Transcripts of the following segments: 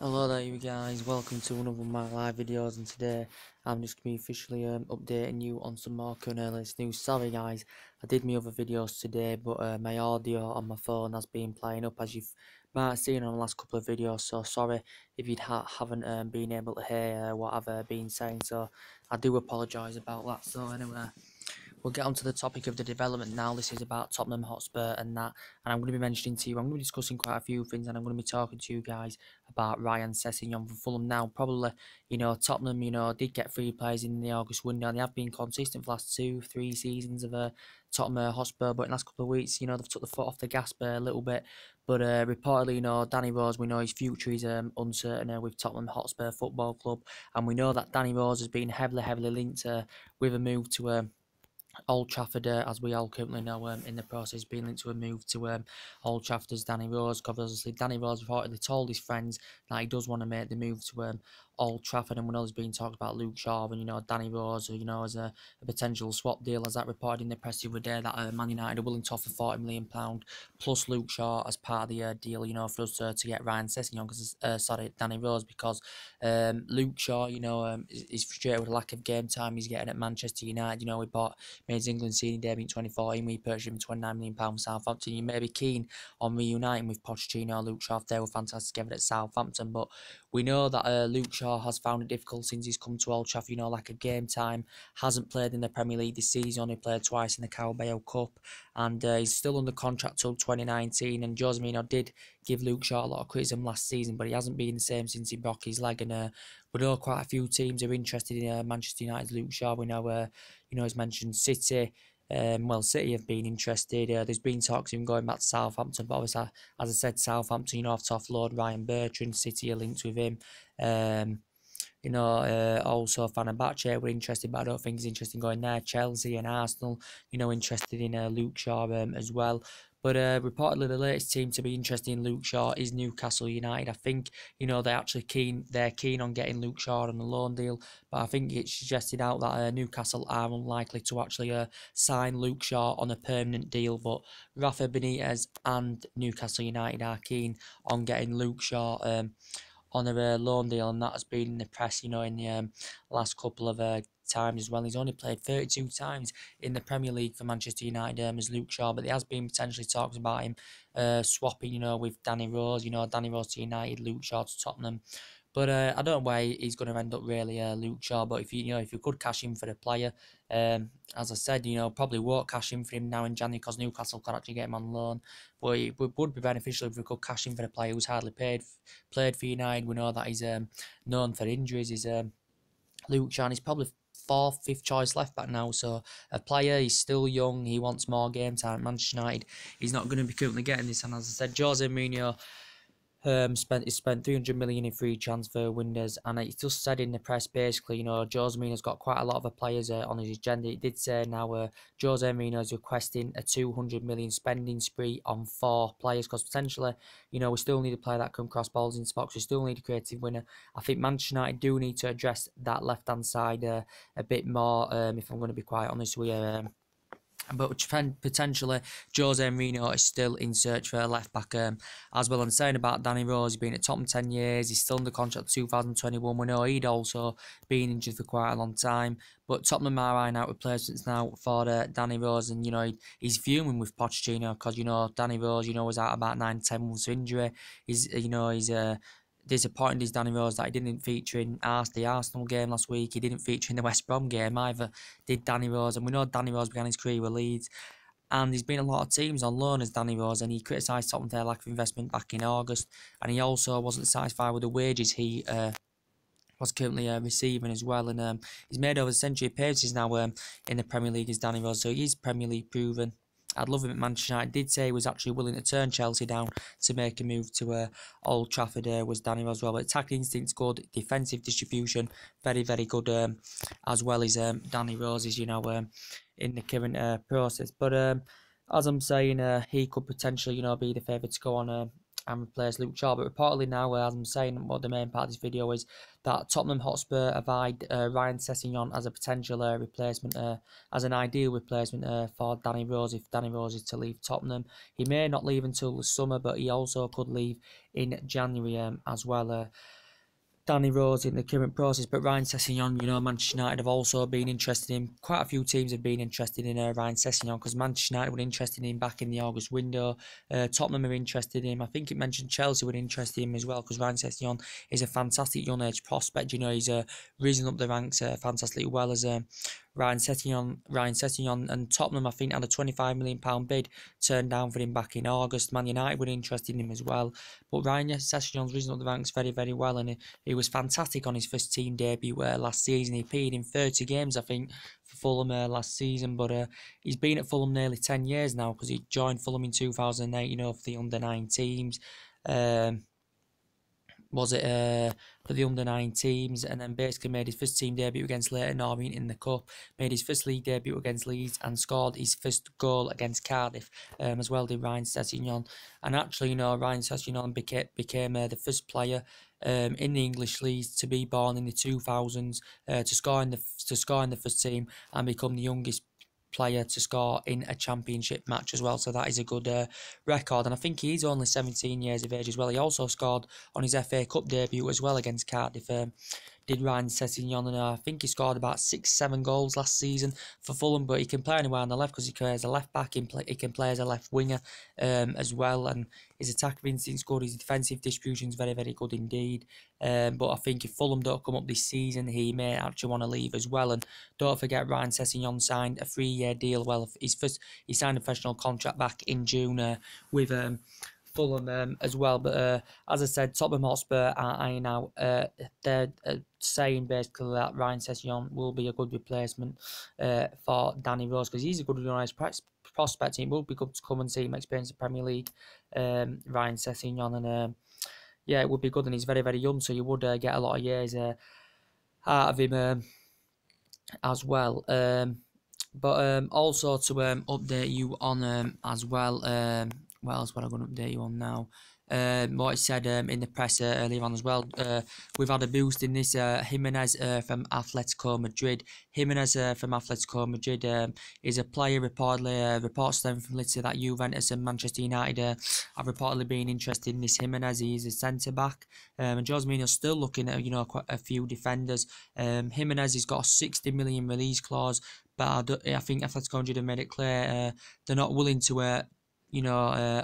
Hello there you guys, welcome to another of my live videos, and today I'm just going to be officially updating you on some more current latest news. Sorry guys, I did my other videos today, but my audio on my phone has been playing up, as you might have seen on the last couple of videos, so sorry if you haven't been able to hear what I've been saying, so I do apologise about that. So anyway, we'll get on to the topic of the development now. This is about Tottenham Hotspur and that, and I'm going to be mentioning to you, I'm going to be discussing quite a few things, and I'm going to be talking to you guys about Ryan Sessengon from Fulham now. Probably, Tottenham, did get 3 players in the August window, and they have been consistent for the last 2-3 seasons of Tottenham Hotspur, but in the last couple of weeks, they've took the foot off the gas a little bit. But reportedly, Danny Rose, we know his future is uncertain with Tottenham Hotspur Football Club, and we know that Danny Rose has been heavily linked with a move to Old Trafford, as we all currently know, in the process being linked to a move to Old Trafford as Danny Rose. Because obviously Danny Rose reportedly told his friends that he does want to make the move to Old Trafford, and we know there's been talked about Luke Shaw and Danny Rose, as a potential swap deal, as that reported in the press the other day that Man United are willing to offer £40 million plus Luke Shaw as part of the deal, for us to get Ryan Sessengon, Danny Rose, because Luke Shaw, is frustrated with the lack of game time he's getting at Manchester United. We made his England senior debut in 2014. We purchased him for £29 million from Southampton. You may be keen on reuniting with Pochettino. Luke Shaw, they were fantastic together at Southampton, but we know that Luke Shaw has found it difficult since he's come to Old Trafford. Lack of game time, hasn't played in the Premier League this season, only played twice in the Carabao Cup, and he's still under contract till 2019. And Jose Mourinho did give Luke Shaw a lot of criticism last season, but he hasn't been the same since he broke his leg. And we know quite a few teams are interested in Manchester United's Luke Shaw. We know, he's mentioned City. City have been interested. There's been talks of him going back to Southampton, but obviously, as I said, Southampton, have to offload Ryan Bertrand. City are linked with him. Also Fenerbahce were interested, but I don't think he's interested in going there. Chelsea and Arsenal, interested in Luke Shaw as well. But reportedly, the latest team to be interested in Luke Shaw is Newcastle United. I think they're keen on getting Luke Shaw on a loan deal, but I think it's suggested out that Newcastle are unlikely to actually sign Luke Shaw on a permanent deal. But Rafa Benitez and Newcastle United are keen on getting Luke Shaw on a loan deal, and that has been in the press, in the last couple of times as well. He's only played 32 times in the Premier League for Manchester United as Luke Shaw, but there has been potentially talks about him swapping, with Danny Rose, Danny Rose to United, Luke Shaw to Tottenham. But I don't know where he's going to end up really, Luke Shaw. But if you could cash in for the player, as I said, probably won't cash in for him now in January because Newcastle could actually get him on loan. But it would be beneficial if we could cash in for the player who's hardly played for United. We know that he's known for injuries. He's Luke Shaw. He's probably fourth, fifth choice left back now. So a player, he's still young. He wants more game time at Manchester United. He's not going to be currently getting this. And as I said, Jose Mourinho spent 300 million in free transfer windows, and it just said in the press basically, Jose Mourinho's got quite a lot of players on his agenda. It did say now Jose Mourinho is requesting a 200 million spending spree on 4 players, because potentially, we still need a player that can cross balls into box. We still need a creative winner. I think Manchester United do need to address that left hand side a bit more. If I'm going to be quite honest with you. But potentially, Jose Mourinho is still in search for a left back. As well, I'm saying about Danny Rose, he's been at Tottenham 10 years. He's still under contract 2021. We know he'd also been injured for quite a long time. But Tottenham are eyeing out replacements now for Danny Rose, and he's fuming with Pochettino because Danny Rose was out about 9-10 months of injury. He's disappointed is Danny Rose that he didn't feature in the Arsenal game last week. He didn't feature in the West Brom game either, did Danny Rose. And we know Danny Rose began his career with Leeds, and there's been a lot of teams on loan as Danny Rose, and he criticised Tottenham for their lack of investment back in August, and he also wasn't satisfied with the wages he was currently receiving as well. And he's made over a century appearances now in the Premier League as Danny Rose, so he's Premier League proven. I'd love him at Manchester United. Did say he was actually willing to turn Chelsea down to make a move to Old Trafford. Was Danny Rose well? But attacking instinct's good, defensive distribution very good, as well as Danny Rose is in the current process. But as I'm saying, he could potentially be the favourite to go on and replace Luke Shaw. But reportedly now, as I'm saying, what the main part of this video is that Tottenham Hotspur have eyed Ryan Sessengon as a potential replacement, as an ideal replacement for Danny Rose if Danny Rose is to leave Tottenham. He may not leave until the summer, but he also could leave in January as well. Danny Rose in the current process, but Ryan Sessengon, Manchester United have also been interested in. Quite a few teams have been interested in Ryan Sessengon because Manchester United were interested in him back in the August window. Tottenham are interested in him. I think it mentioned Chelsea were interested in him as well because Ryan Sessengon is a fantastic young age prospect. He's risen up the ranks fantastically well as Ryan Sessengon and Tottenham, I think, had a £25 million bid turned down for him back in August. Man United were interested in him as well. But Ryan Sessegnon's risen up the ranks very, very well, and he was fantastic on his first team debut last season. He appeared in 30 games, I think, for Fulham last season, but he's been at Fulham nearly 10 years now because he joined Fulham in 2008, for the under-9 teams. Was it for the under-9 teams, and then basically made his first team debut against Leyton Orient in the Cup, made his first league debut against Leeds, and scored his first goal against Cardiff, as well did Ryan Sessengon. And actually, Ryan Sessengon became the first player in the English League to be born in the 2000s, to score in the first team and become the youngest player to score in a championship match as well. So that is a good record, and I think he's only 17 years of age as well. He also scored on his FA Cup debut as well against Cardiff. Did Ryan Sessengon, and I think he scored about 6-7 goals last season for Fulham, but he can play anywhere on the left because he plays a left back, he can play as a left winger as well, and his attacking instinct's good, his defensive distribution's very, very good indeed. But I think if Fulham don't come up this season, he may actually want to leave as well. And don't forget, Ryan Sessengon signed a 3-year deal. Well, he signed a professional contract back in June with Fulham as well. But as I said, Tottenham Hotspur are now they're saying basically that Ryan Sessengon will be a good replacement for Danny Rose because he's a good prospect. It will be good to come and see him experience the Premier League, Ryan Sessengon, and yeah, it would be good. And he's very, very young, so you would get a lot of years out of him as well. But also to update you on as well. What else would I going to update you on now? What I said in the press earlier on as well. We've had a boost in this. Jimenez from Atletico Madrid. Jimenez from Atletico Madrid is a player reportedly. Reports them from let's say that Juventus and Manchester United have reportedly been interested in this Jimenez. He is a centre back, and Jose Mourinho's still looking at quite a few defenders. Jimenez has got a 60 million release clause, but I think Atletico Madrid have made it clear they're not willing to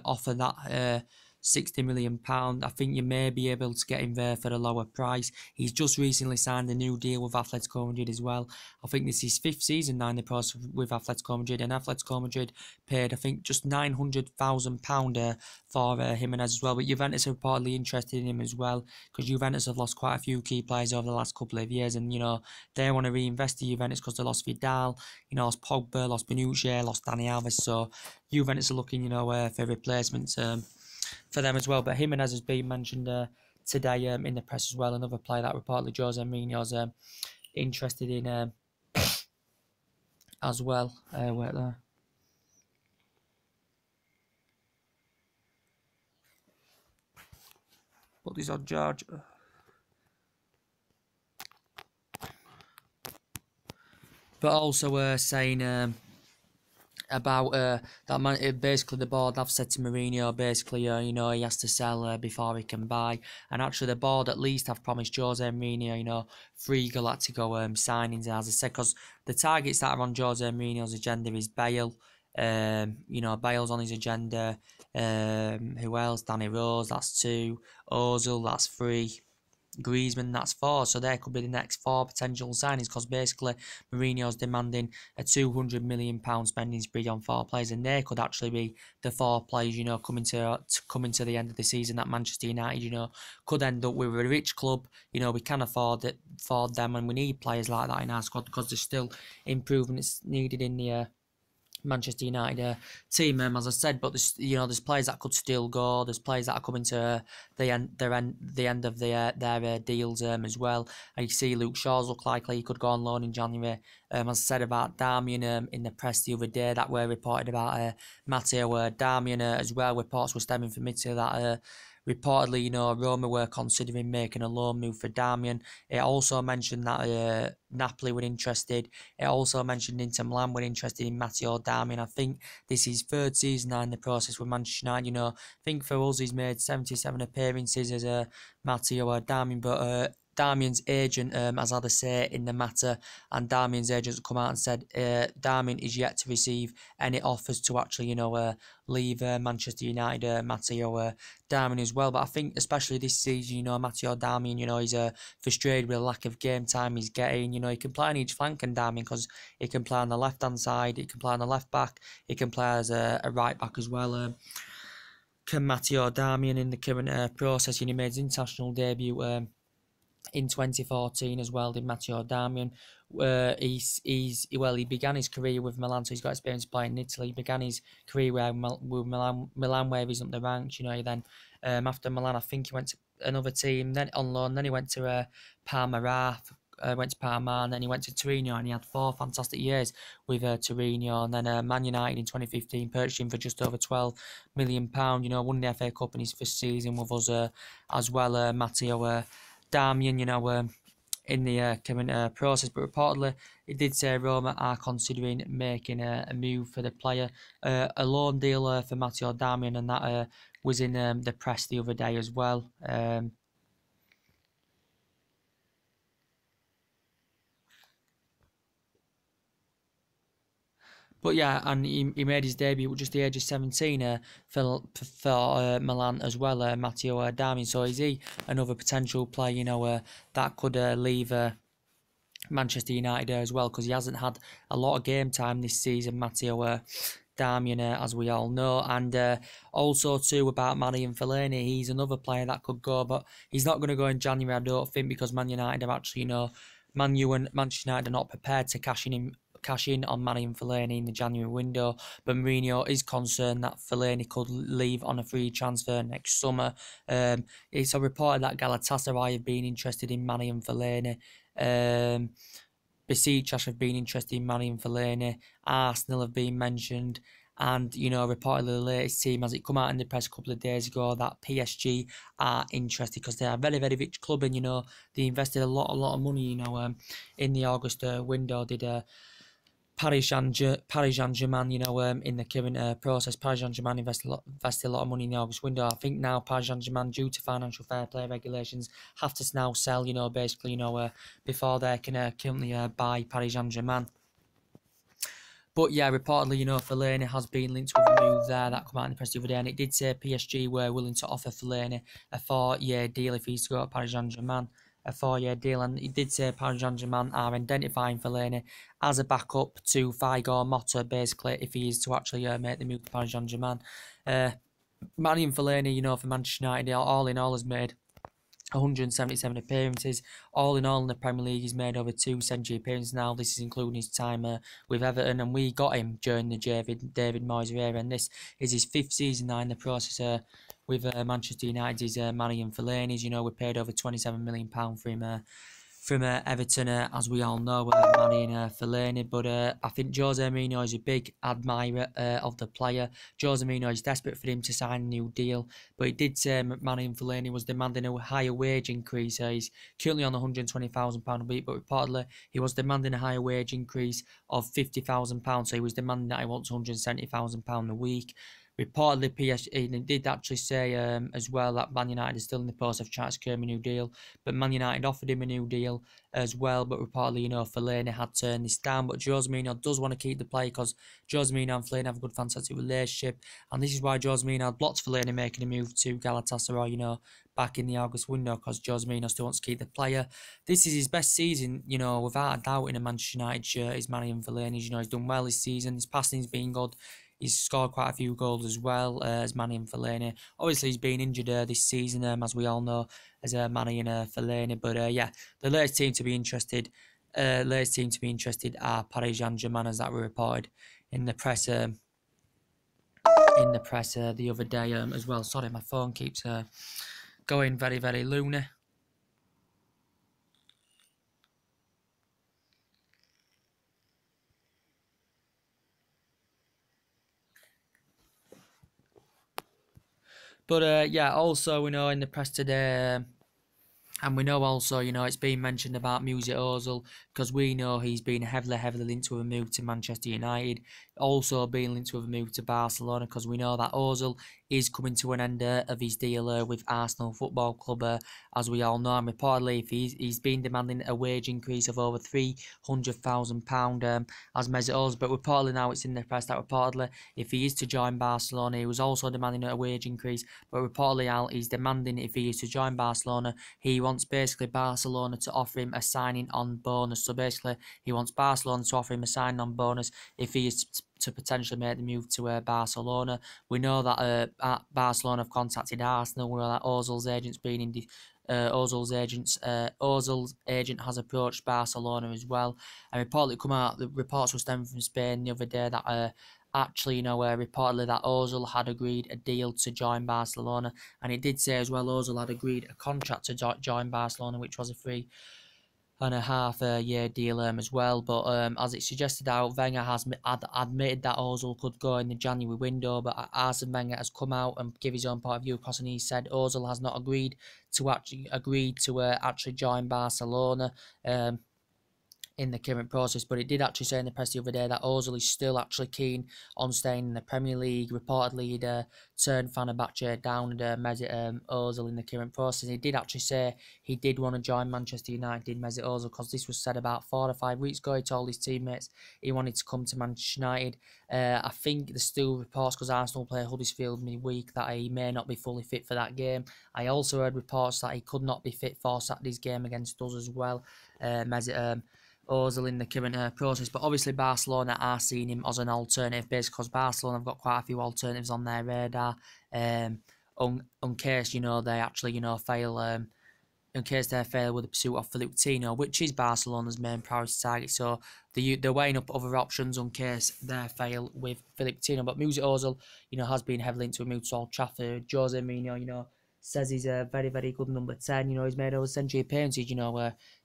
offer that £60 million. I think you may be able to get him there for a lower price. He's just recently signed a new deal with Atletico Madrid as well. I think this is his 5th season now in the process with Atletico Madrid, and Atletico Madrid paid, I think, just £900,000 for Jimenez as well. But Juventus are reportedly interested in him as well because Juventus have lost quite a few key players over the last couple of years, and they want to reinvest in Juventus because they lost Vidal, lost Pogba, lost Bonucci, lost Dani Alves. So Juventus are looking, for replacements for them as well. But Jimenez has been mentioned today in the press as well. Another player that reportedly Jose Mourinho's interested in as well. Wait there. Put this on charge. But also saying about that man, basically the board have said to Mourinho basically he has to sell before he can buy, and actually the board at least have promised Jose Mourinho 3 Galactico signings, as I said, because the targets that are on Jose Mourinho's agenda is Bale. Bale's on his agenda. Who else? Danny Rose, that's 2. Ozil, that's 3. Griezmann, that's 4. So there could be the next 4 potential signings because basically Mourinho's demanding a £200 million spending spree on 4 players, and they could actually be the 4 players coming to the end of the season that Manchester United could end up with. A rich club, we can afford them, and we need players like that in our squad because there's still improvements needed in the Manchester United team, as I said. But there's players that could still go. There's players that are coming to the end of their deals as well. And you see Luke Shaw's look likely he could go on loan in January. As I said about Darmian in the press the other day, that were reported about Matteo Darmian as well. Reports were stemming from Italy that reportedly, Roma were considering making a loan move for Darmian. It also mentioned that Napoli were interested. It also mentioned Inter Milan were interested in Matteo Darmian. I think this is third season now in the process with Manchester United. I think for us he's made 77 appearances as Matteo Darmian, but Darmian's agent has had a say in the matter, and Darmian's agent has come out and said Darmian is yet to receive any offers to actually, leave Manchester United, Matteo Darmian as well. But I think especially this season, Matteo Darmian, he's frustrated with the lack of game time he's getting. He can play on each flank and Darmian because he can play on the left-hand side, he can play on the left back, he can play as a right back as well. Can Matteo Darmian in the current process, he made his international debut in 2014 as well, did Matteo Darmian. He began his career with Milan, so he's got experience playing in Italy. He began his career with Milan where he's up the ranks. Then after Milan, I think he went to another team, then on loan, then he went to Parma. Went to Parma, and then he went to Torino, and he had 4 fantastic years with Torino. And then Man United in 2015 purchased him for just over £12 million. Won the FA Cup in his first season with us as well. Matteo Darmian, in the current process, but reportedly it did say Roma are considering making a move for the player, a loan deal for Matteo Darmian, and that was in the press the other day as well. But yeah, and he made his debut at just the age of 17 for Milan as well, Matteo Darmian. So is he another potential player, that could leave Manchester United as well, because he hasn't had a lot of game time this season, Matteo Darmian, as we all know. And also too about Marouane Fellaini, he's another player that could go, but he's not going to go in January, I don't think, because Man United have actually, Man U and Manchester United are not prepared to cash in on Marouane Fellaini in the January window. But Mourinho is concerned that Fellaini could leave on a free transfer next summer. It's a report that Galatasaray have been interested in Marouane Fellaini. Besiktas have been interested in Marouane Fellaini. Arsenal have been mentioned. And, reportedly the latest team, as it come out in the press a couple of days ago, that PSG are interested because they are a very, very rich club, and, they invested a lot of money, in the August window. Did Paris Saint-Germain, in the current process. Paris Saint-Germain invested a lot of money in the August window. I think now Paris Saint-Germain, due to financial fair play regulations, have to now sell, basically, before they can currently buy Paris Saint-Germain. But yeah, reportedly, Fellaini has been linked with a move there that came out in the press the other day, and it did say PSG were willing to offer Fellaini a 4-year deal if he's to go to Paris Saint-Germain. A 4-year deal, and it did say Paris Saint-Germain are identifying Fellaini as a backup to Figo Motta, basically, if he is to actually make the move to Paris Saint-Germain. Marouane Fellaini, for Manchester United, all in all, has made 177 appearances. All in all in the Premier League, he's made over 2 century appearances now. This is including his time with Everton, and we got him during the David Moyes era, and this is his 5th season now in the process with Manchester United. Is Marouane Fellaini. We paid over £27 million for him from Everton, as we all know, Marouane Fellaini. But I think Jose Mourinho is a big admirer of the player. Jose Mourinho is desperate for him to sign a new deal, but he did say Marouane Fellaini was demanding a higher wage increase. He's currently on £120,000 a week, but reportedly he was demanding a higher wage increase of £50,000. So he was demanding that he wants £170,000 a week. Reportedly, PSG did actually say as well that Man United is still in the process of trying to secure him a new deal, but Man United offered him a new deal as well. But reportedly, Fellaini had turned this down. But Jose Mourinho does want to keep the player because Jose Mourinho and Fellaini have a good, fantastic relationship, and this is why Jose Mourinho had blocked Fellaini making a move to Galatasaray, back in the August window, because Jose Mourinho still wants to keep the player. This is his best season, without a doubt, in a Manchester United shirt. Is Marouane Fellaini. He's done well this season. His passing's been good. He's scored quite a few goals as well as Marouane Fellaini. Obviously, he's been injured this season, as we all know, as Marouane Fellaini. But yeah, the latest team to be interested are Paris Saint-Germain, as that were reported in the press the other day as well. Sorry, my phone keeps going very, very loony. But yeah, also we know in the press today. And we know also, it's been mentioned about Mesut Ozil because we know he's been heavily linked with a move to Manchester United. Also being linked with a move to Barcelona because we know that Ozil is coming to an end of his deal with Arsenal Football Club, as we all know. And reportedly, if he's been demanding a wage increase of over £300,000 as Mesut Ozil. But reportedly now it's in the press that reportedly if he is to join Barcelona, he was also demanding a wage increase. But reportedly, Al, he's demanding if he is to join Barcelona, he wants basically Barcelona to offer him a signing on bonus. So basically, he wants Barcelona to offer him a signing on bonus if he is to potentially make the move to Barcelona. We know that Barcelona have contacted Arsenal. We know that Ozil's agent's been in. Ozil's agent has approached Barcelona as well. And reportedly come out. The reports were stemming from Spain the other day that. Actually, reportedly that Ozil had agreed a deal to join Barcelona, and it did say as well Ozil had agreed a contract to join Barcelona, which was a 3.5 year deal as well. But as it suggested out, Wenger has admitted that Ozil could go in the January window, but Arsene Wenger has come out and give his own point of view across, and he said Ozil has not agreed to actually join Barcelona. In the current process, but it did actually say in the press the other day that Ozil is still actually keen on staying in the Premier League. Reportedly, he'd turned Fenerbahce down and Mesut Ozil in the current process. He did actually say he did want to join Manchester United, did Mesut Ozil, because this was said about 4 or 5 weeks ago. He told his teammates he wanted to come to Manchester United. I think there's still reports, because Arsenal play Huddersfield midweek, that he may not be fully fit for that game. I also heard reports that he could not be fit for Saturday's game against us as well. Mesut Ozil in the current process, but obviously Barcelona are seeing him as an alternative base because Barcelona have got quite a few alternatives on their radar. In case they actually fail. In case they fail with the pursuit of Philippe Coutinho, which is Barcelona's main priority target. So they're weighing up other options in case they fail with Philippe Coutinho. But Mesut Ozil, has been heavily into a move to Old Trafford. Jose Mourinho, says he's a very, very good number 10. He's made over century appearances,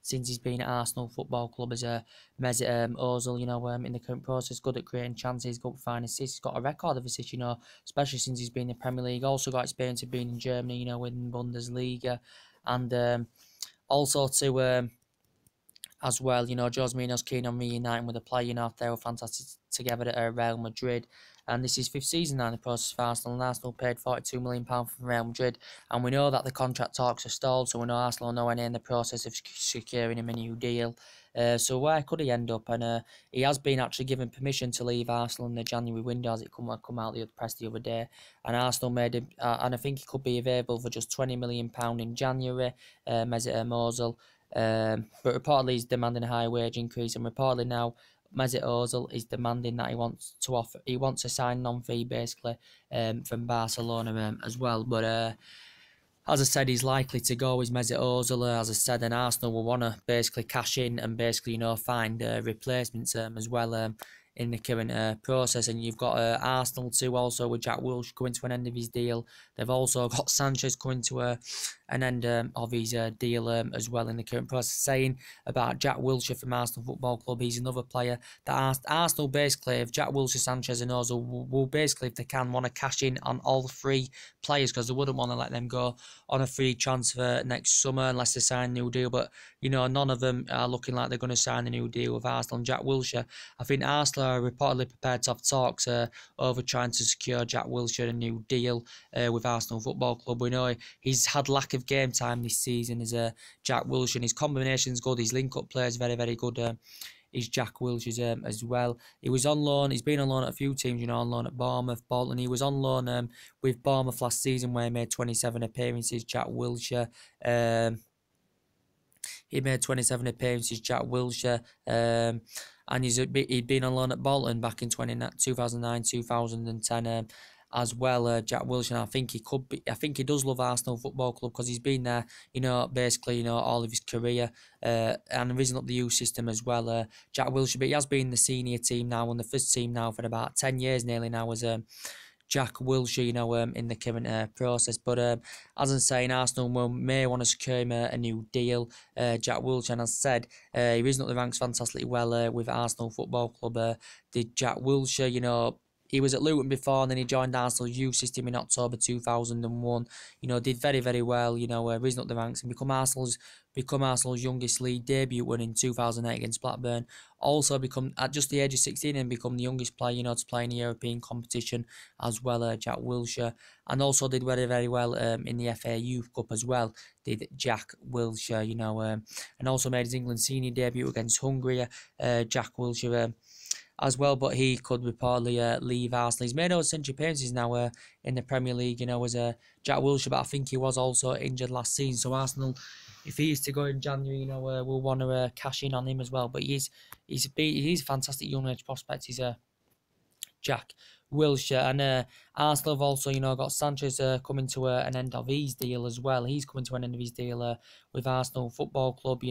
since he's been at Arsenal Football Club as a Mesut Ozil, in the current process, good at creating chances, good at finding assists. He's got a record of assists, especially since he's been in the Premier League. Also got experience of being in Germany, winning Bundesliga. And also to as well, Jose Mourinho's keen on reuniting with the player. They were fantastic together at Real Madrid. And this is fifth season now in the process for Arsenal. And Arsenal paid £42 million from Real Madrid. And we know that the contract talks are stalled. So we know Arsenal are nowhere near in the process of securing him a new deal. So where could he end up? And he has been actually given permission to leave Arsenal in the January window, as it come out the press the other day. And Arsenal made him, and I think he could be available for just £20 million in January. Mesut Ozil. But reportedly he's demanding a high wage increase, and reportedly now Mesut Ozil is demanding that he wants a sign-on fee basically from Barcelona as well. But as I said, he's likely to go with Mesut Ozil. As I said, and Arsenal will want to basically cash in and basically find replacements as well. In the current process, and you've got Arsenal too, also with Jack Wilshere coming to an end of his deal. They've also got Sanchez coming to an end of his deal as well in the current process. Saying about Jack Wilshere from Arsenal Football Club, he's another player that Arsenal basically, if Jack Wilshere, Sanchez and Ozil will basically, if they can, want to cash in on all three players because they wouldn't want to let them go on a free transfer next summer unless they sign a new deal. But none of them are looking like they're going to sign a new deal with Arsenal. And Jack Wilshere, I think Arsenal are reportedly prepared to have talks over trying to secure Jack Wilshere a new deal with Arsenal Football Club. We know he's had lack of game time this season as Jack Wilshere, and his combination's good, his link-up play is very, very good. Is Jack Wilshere's as well. He was on loan. He's been on loan at a few teams, on loan at Bournemouth, Bolton. He was on loan with Bournemouth last season where he made 27 appearances, Jack Wilshere. He made 27 appearances, Jack Wilshere. And he'd been on loan at Bolton back in 2009-2010. as well, Jack Wilshere. And I think he could be. I think he does love Arsenal Football Club because he's been there, basically, all of his career, and risen up the youth system as well. Jack Wilshere, but he has been in the senior team now, and the first team now for about 10 years nearly now as Jack Wilshere, in the current process. But as I'm saying, Arsenal may want to secure him a new deal. Jack Wilshere, and as I said, he risen up the ranks fantastically well with Arsenal Football Club. Did Jack Wilshere, he was at Luton before, and then he joined Arsenal's youth system in October 2001. Did very, very well, risen up the ranks and become Arsenal's youngest league debut win in 2008 against Blackburn. Also become, at just the age of 16, and become the youngest player, to play in a European competition as well, Jack Wilshere. And also did very, very well in the FA Youth Cup as well, did Jack Wilshere, and also made his England senior debut against Hungary, Jack Wilshere, as well, but he could reportedly leave Arsenal. He's made over 100 appearances now in the Premier League, as Jack Wilshere, but I think he was also injured last season. So Arsenal, if he is to go in January, we'll want to cash in on him as well. But he's a fantastic young age prospect. He's Jack Wilshere, and Arsenal have also, got Sanchez coming to an end of his deal as well. He's coming to an end of his deal with Arsenal Football Club.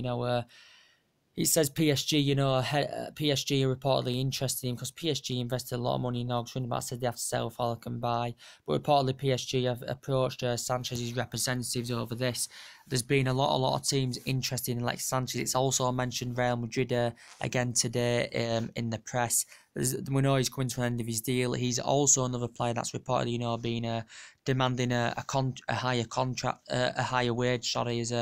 It says PSG, PSG are reportedly interested in him because PSG invested a lot of money in August, but said they have to sell before they can buy. But reportedly PSG have approached Sanchez's representatives over this. There's been a lot of teams interested in Alexis Sanchez. It's also mentioned Real Madrid again today in the press. We know he's coming to an end of his deal. He's also another player that's reportedly, been demanding a higher contract, a higher wage, as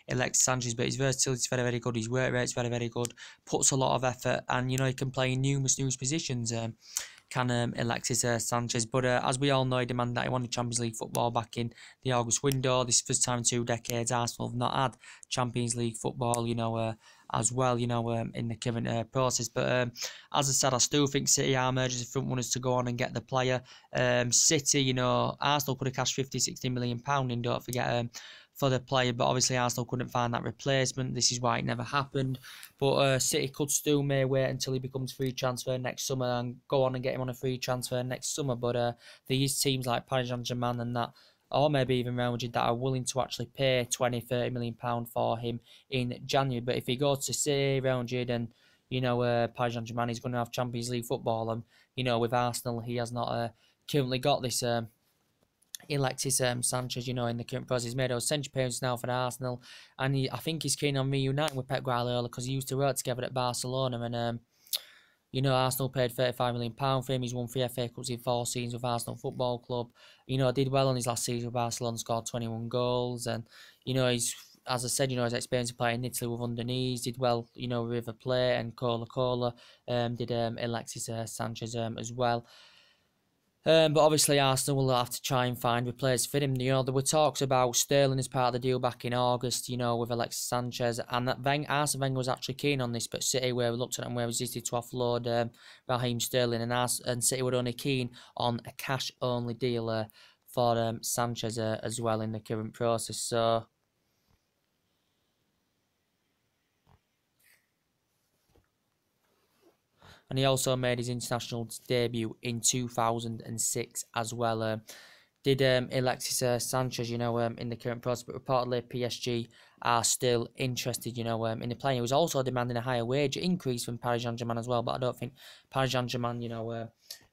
Alexis Sanchez. But his versatility is very, very good. His work rate's very, very good. Puts a lot of effort, and he can play in numerous positions. Can Alexis Sanchez. But as we all know, he demanded that he wanted Champions League football back in the August window. This first time in 2 decades Arsenal have not had Champions League football, as well, in the current process. But as I said, I still think City are emerging as the front runners to go on and get the player. City, Arsenal could have cashed £50-60 million in, don't forget, for the player, but obviously Arsenal couldn't find that replacement. This is why it never happened. But City could still may wait until he becomes free transfer next summer and go on and get him on a free transfer next summer. But there is teams like Paris Saint-Germain and that, or maybe even Real Madrid, that are willing to actually pay £20-30 million for him in January. But if he goes to City, Real Madrid, and Paris Saint-Germain, he's going to have Champions League football, and with Arsenal, he has not currently got this. Alexis Sanchez, in the current process. He's made over 100 appearances now for Arsenal, and I think he's keen on reuniting with Pep Guardiola because he used to work together at Barcelona, and Arsenal paid £35 million for him. He's won 3 FA Cups in 4 seasons with Arsenal Football Club. Did well on his last season with Barcelona, scored 21 goals, and he's, as I said, his experience of playing in Italy with underknees, did well, with River Plate and Cola, did Alexis Sanchez as well. But obviously Arsenal will have to try and find replacements for him. There were talks about Sterling as part of the deal back in August, with Alexis Sanchez, and that Arsene Wenger was actually keen on this, but City were looked at and were resisted to offload Raheem Sterling, and City were only keen on a cash-only deal for Sanchez as well in the current process. So and he also made his international debut in 2006 as well. Did Alexis Sanchez, in the current process, but reportedly PSG are still interested, in the player. He was also demanding a higher wage increase from Paris Saint-Germain as well, but I don't think Paris Saint-Germain, were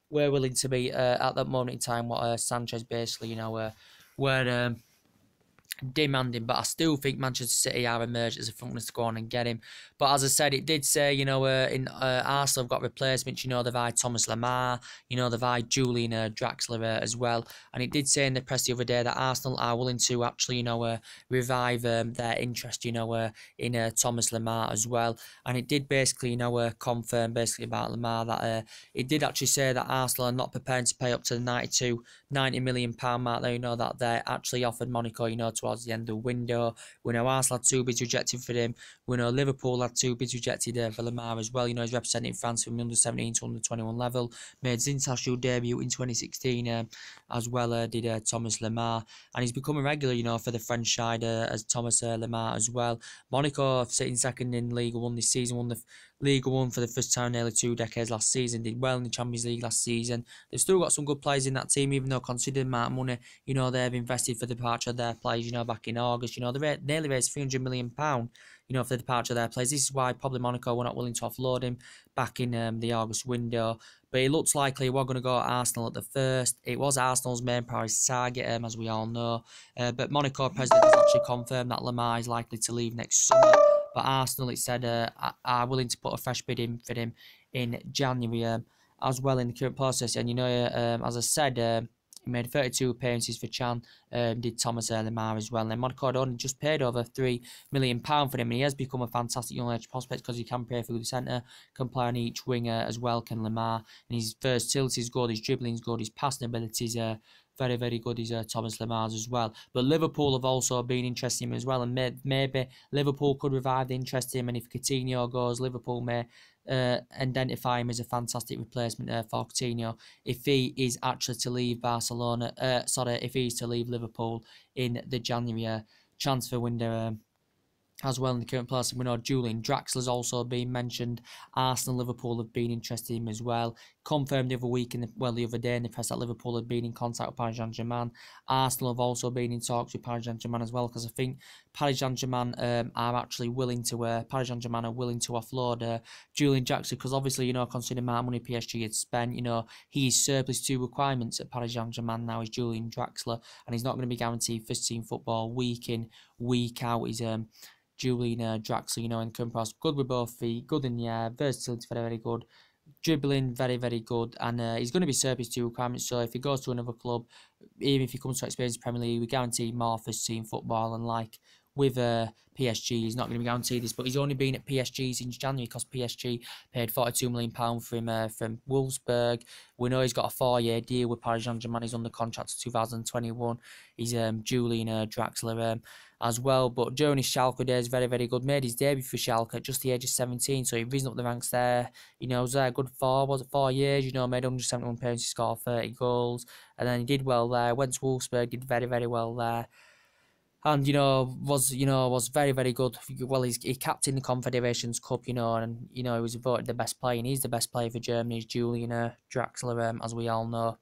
willing to be at that moment in time what Sanchez basically, were demanding. But I still think Manchester City are emerged as a front runners to go on and get him. But as I said, it did say, in Arsenal have got replacements, they've had Thomas Lemar, they've had Julian Draxler as well. And it did say in the press the other day that Arsenal are willing to actually, revive their interest, in Thomas Lemar as well. And it did basically, confirm basically about Lemar that it did actually say that Arsenal are not prepared to pay up to the £90 million mark there, that they actually offered Monaco, to towards the end of the window. We know Arsenal had 2 bids rejected for him. We know Liverpool had 2 bids rejected for Lamar as well. You know, he's representing France from the under 17 to under 21 level. Made his international debut in 2016 as well, did Thomas Lamar. And he's become a regular, you know, for the French side as Thomas Lamar as well. Monaco sitting second in Ligue 1 this season, won the Ligue 1 for the first time in nearly 2 decades last season, did well in the Champions League last season. They've still got some good players in that team, even though considering the amount of money, you know, they've invested for the departure of their players, you know, back in August. You know, they nearly raised £300 million, you know, for the departure of their players. This is why probably Monaco were not willing to offload him back in the August window. But it looks likely we're going to go at Arsenal at the first. It was Arsenal's main priority target, as we all know. But Monaco president has actually confirmed that Lamar is likely to leave next summer. But Arsenal, it said, are willing to put a fresh bid in for him in January as well in the current process. And, you know, as I said, he made 32 appearances for Chan, did Thomas Lamar as well. And then Monaco had only just paid over £3 million for him, and he has become a fantastic young age prospect because he can play through the centre, can play on each winger as well, can Lamar. And his versatility is good, his dribbling is good, his passing abilities are very, very good. He's Thomas Lamar's as well. But Liverpool have also been interested in him as well, and maybe Liverpool could revive the interest in him. And if Coutinho goes, Liverpool may identify him as a fantastic replacement for Coutinho if he is actually to leave Barcelona. If he's to leave Liverpool in the January transfer window. As well in the current place, we know Julian Draxler's also been mentioned. Arsenal, Liverpool have been interested in him as well. Confirmed the other week, the other day in the press that Liverpool had been in contact with Paris Saint-Germain. Arsenal have also been in talks with Paris Saint-Germain as well, because I think Paris Saint-Germain are actually willing to offload Julian Draxler, because obviously, you know, considering the amount of money PSG had spent, you know, he is surplus to requirements at Paris Saint-Germain now is Julian Draxler, and he's not going to be guaranteed first team football week in, week out. He's Julian Draxler, you know, in the current process, good with both feet, good in the air, versatility very, very good, dribbling very, very good, and he's going to be surplus to requirements. So if he goes to another club, even if he comes to experience the Premier League, we guarantee more first team football. And like with PSG, he's not going to be guaranteed this, but he's only been at PSG since January because PSG paid £42 million for him from Wolfsburg. We know he's got a 4-year deal with Paris Saint-Germain. He's under contract to 2021. He's Julian Draxler as well. But during his Schalke days, very, very good. Made his debut for Schalke at just the age of 17, so he's risen up the ranks there. You know, was there a good 4 years, you know, made 171 appearances, scored 30 goals, and then he did well there. Went to Wolfsburg, did very, very well there. And, you know, was very, very good. Well, he captained the Confederations Cup, you know, and, you know, he was voted the best player, and he's the best player for Germany, is Julian Draxler, as we all know.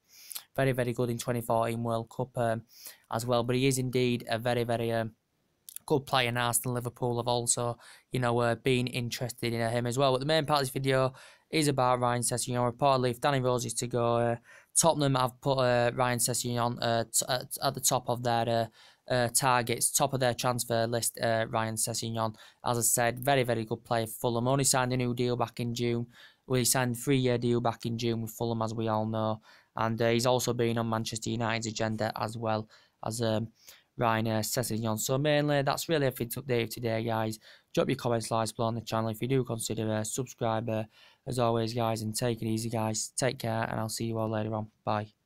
Very, very good in 2014 World Cup as well. But he is indeed a very, very good player, and Arsenal, Liverpool have also, you know, been interested in him as well. But the main part of this video is about Ryan Sessengon. Reportedly, if Danny Rose is to go, Tottenham have put Ryan Sessengon at the top of their targets, top of their transfer list. Ryan Sessengon, as I said, very, very good player for Fulham. Only signed a new deal back in June. Well, he signed a 3-year deal back in June with Fulham, as we all know. And he's also been on Manchester United's agenda as well as Ryan Sessengon. So mainly, that's really everything to update today, guys. Drop your comments, likes below on the channel. If you do consider subscribe, as always, guys, and take it easy, guys. Take care, and I'll see you all later on. Bye.